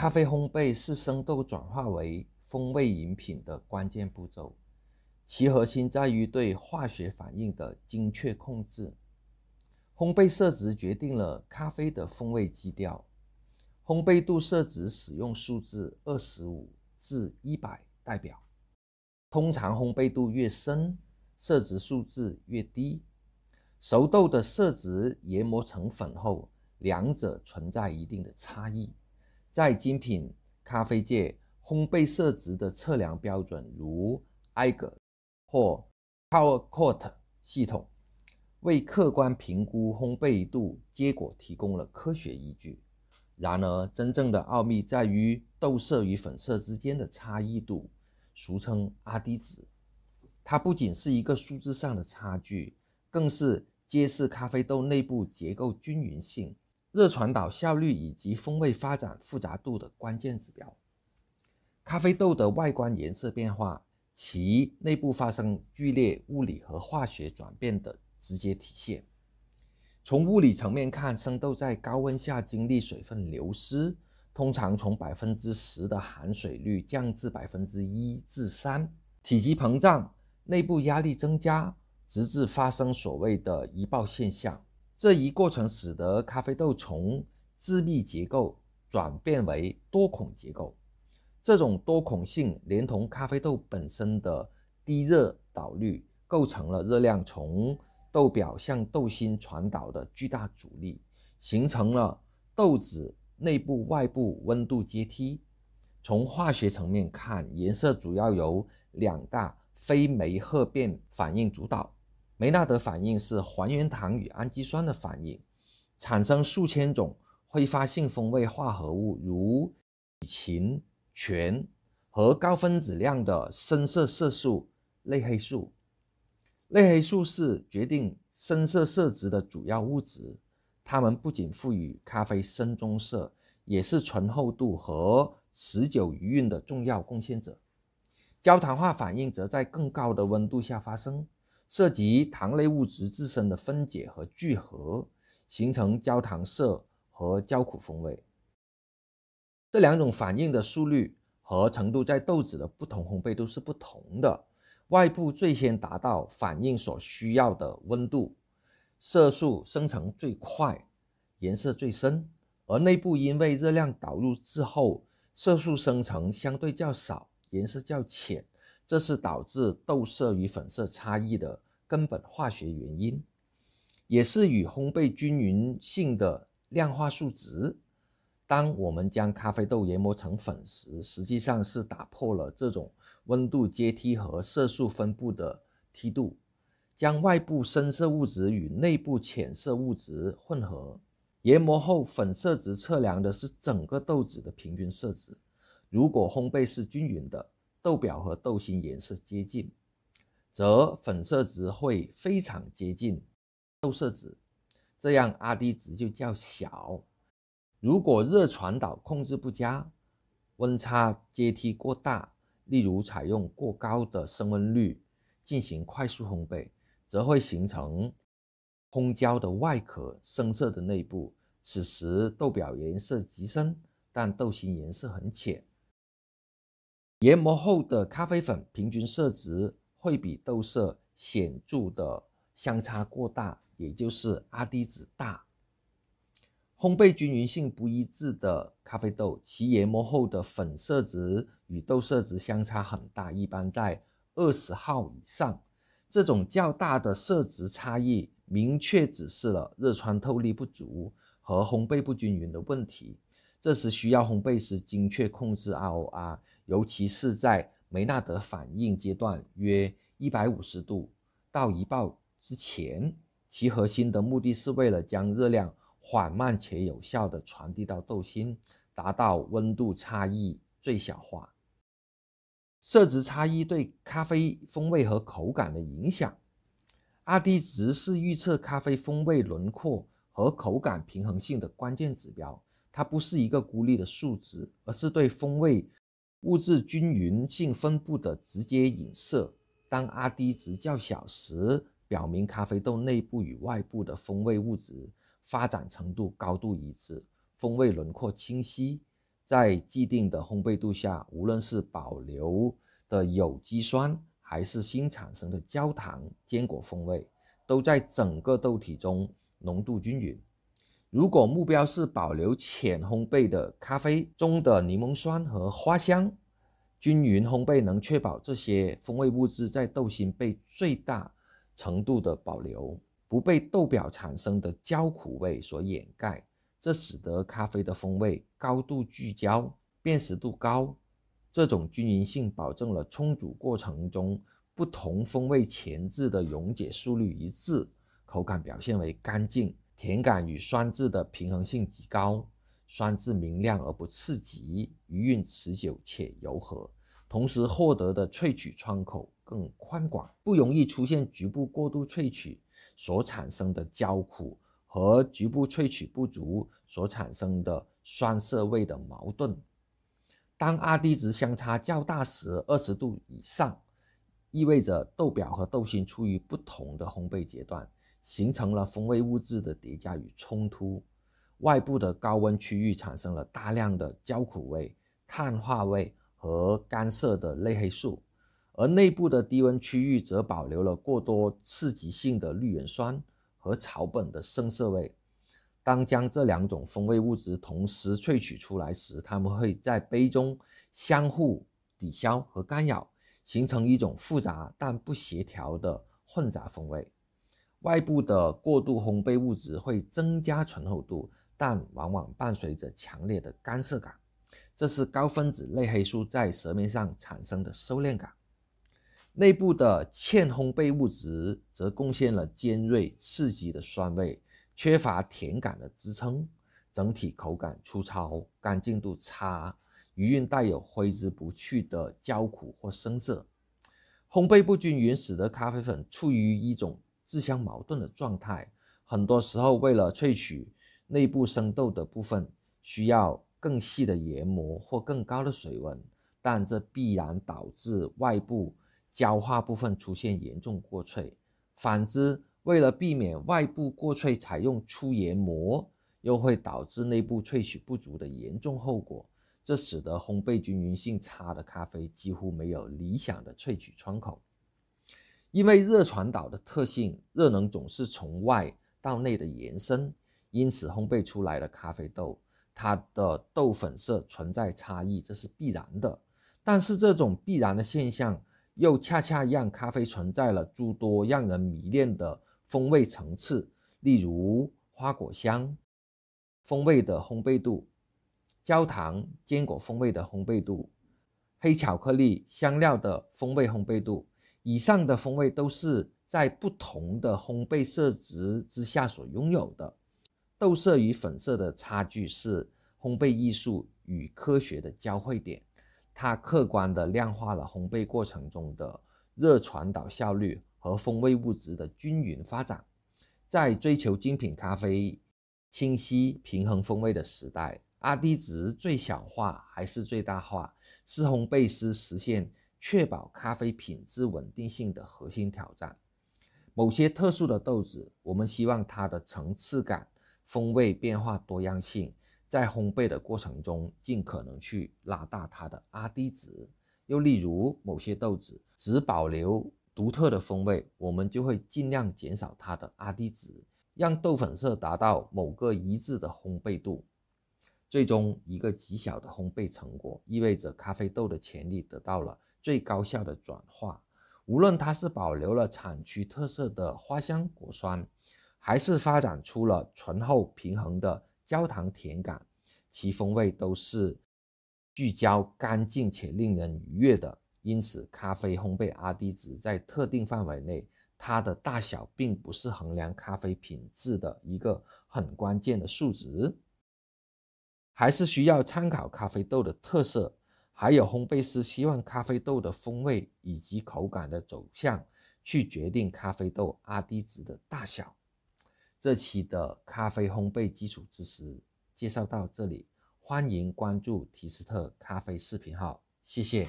咖啡烘焙是生豆转化为风味饮品的关键步骤，其核心在于对化学反应的精确控制。烘焙色值决定了咖啡的风味基调。烘焙度色值使用数字25至100代表，通常烘焙度越深，色值数字越低。熟豆的色值研磨成粉后，两者存在一定的差异。在精品咖啡界，烘焙色值的测量标准如 Eiger 或 Caldecott 系统，为客观评估烘焙度结果提供了科学依据。然而，真正的奥秘在于豆色与粉色之间的差异度，俗称 RD 值。它不仅是一个数字上的差距，更是揭示咖啡豆内部结构均匀性、热传导效率以及风味发展复杂度的关键指标。咖啡豆的外观颜色变化，其内部发生剧烈物理和化学转变的直接体现。从物理层面看，生豆在高温下经历水分流失，通常从 10% 的含水率降至 1% 至 3%， 体积膨胀，内部压力增加，直至发生所谓的移爆现象。这一过程使得咖啡豆从致密结构转变为多孔结构。这种多孔性连同咖啡豆本身的低热导率，构成了热量从豆表向豆心传导的巨大阻力，形成了豆子内部外部温度阶梯。从化学层面看，颜色主要由两大非酶褐变反应主导。梅纳德反应是还原糖与氨基酸的反应，产生数千种挥发性风味化合物，如乙腈、醛和高分子量的深色色素类黑素。类黑素是决定深色色值的主要物质，它们不仅赋予咖啡深棕色，也是醇厚度和持久余韵的重要贡献者。焦糖化反应则在更高的温度下发生，涉及糖类物质自身的分解和聚合，形成焦糖色和焦苦风味。这两种反应的速率和程度在豆子的不同烘焙度是不同的。外部最先达到反应所需要的温度，色素生成最快，颜色最深，而内部因为热量导入之后，色素生成相对较少，颜色较浅，这是导致豆色与粉色差异的根本化学原因，也是与烘焙均匀性的量化数值。当我们将咖啡豆研磨成粉时，实际上是打破了这种温度阶梯和色素分布的梯度，将外部深色物质与内部浅色物质混合。研磨后粉色值测量的是整个豆子的平均色值。如果烘焙是均匀的，豆表和豆心颜色接近，则粉色值会非常接近豆色值，这样 RD 值就较小。如果热传导控制不佳，温差阶梯过大，例如采用过高的升温率进行快速烘焙，则会形成烘焦的外壳，深色的内部。此时豆表颜色极深，但豆心颜色很浅。研磨后的咖啡粉平均色值会比豆色显著的相差过大，也就是 RD 值大。烘焙均匀性不一致的咖啡豆，其研磨后的粉色值与豆色值相差很大，一般在20号以上。这种较大的色值差异明确指示了热穿透力不足和烘焙不均匀的问题。这时需要烘焙师精确控制 ROR， 尤其是在梅纳德反应阶段约150度到移爆之前，其核心的目的是为了将热量缓慢且有效地传递到豆心，达到温度差异最小化。色值差异对咖啡风味和口感的影响。RD 值是预测咖啡风味轮廓和口感平衡性的关键指标，它不是一个孤立的数值，而是对风味物质均匀性分布的直接影射。当 RD 值较小时，表明咖啡豆内部与外部的风味物质发展程度高度一致，风味轮廓清晰，在既定的烘焙度下，无论是保留的有机酸还是新产生的焦糖、坚果风味，都在整个豆体中浓度均匀。如果目标是保留浅烘焙的咖啡中的柠檬酸和花香，均匀烘焙能确保这些风味物质在豆心被最大程度的保留，不被豆表产生的焦苦味所掩盖，这使得咖啡的风味高度聚焦，辨识度高。这种均匀性保证了冲煮过程中不同风味前置的溶解速率一致，口感表现为干净，甜感与酸质的平衡性极高，酸质明亮而不刺激，余韵持久且柔和，同时获得的萃取窗口更宽广，不容易出现局部过度萃取所产生的焦苦和局部萃取不足所产生的酸涩味的矛盾。当 RD 值相差较大时，20度以上，意味着豆表和豆心处于不同的烘焙阶段，形成了风味物质的叠加与冲突。外部的高温区域产生了大量的焦苦味、碳化味和干涩的类黑素，而内部的低温区域则保留了过多刺激性的绿原酸和草本的生涩味。当将这两种风味物质同时萃取出来时，它们会在杯中相互抵消和干扰，形成一种复杂但不协调的混杂风味。外部的过度烘焙物质会增加醇厚度，但往往伴随着强烈的干涩感，这是高分子类黑素在舌面上产生的收敛感。内部的欠烘焙物质则贡献了尖锐刺激的酸味，缺乏甜感的支撑，整体口感粗糙，干净度差，余韵带有挥之不去的焦苦或生涩。烘焙不均匀使得咖啡粉处于一种自相矛盾的状态，很多时候为了萃取内部生豆的部分，需要更细的研磨或更高的水温，但这必然导致外部焦化部分出现严重过萃。反之，为了避免外部过萃，采用粗研磨又会导致内部萃取不足的严重后果，这使得烘焙均匀性差的咖啡几乎没有理想的萃取窗口。因为热传导的特性，热能总是从外到内的延伸，因此烘焙出来的咖啡豆，它的豆粉色存在差异，这是必然的。但是这种必然的现象又恰恰让咖啡存在了诸多让人迷恋的风味层次，例如花果香风味的烘焙度、焦糖坚果风味的烘焙度、黑巧克力香料的风味烘焙度。以上的风味都是在不同的烘焙色值之下所拥有的。豆色与粉色的差距是烘焙艺术与科学的交汇点，它客观地量化了烘焙过程中的热传导效率和风味物质的均匀发展。在追求精品咖啡清晰平衡风味的时代，RD 值最小化还是最大化，是烘焙师实现确保咖啡品质稳定性的核心挑战。某些特殊的豆子，我们希望它的层次感、风味变化多样性，在烘焙的过程中尽可能去拉大它的 RD 值。又例如某些豆子只保留独特的风味，我们就会尽量减少它的 RD 值，让豆粉色达到某个一致的烘焙度。最终一个极小的烘焙成果意味着咖啡豆的潜力得到了最高效的转化，无论它是保留了产区特色的花香果酸，还是发展出了醇厚平衡的焦糖甜感，其风味都是聚焦干净且令人愉悦的。因此咖啡烘焙 RD 值在特定范围内，它的大小并不是衡量咖啡品质的一个很关键的数值，还是需要参考咖啡豆的特色，还有烘焙师希望咖啡豆的风味以及口感的走向，去决定咖啡豆 RD 值的大小。这期的咖啡烘焙基础知识介绍到这里，欢迎关注提斯特咖啡视频号，谢谢。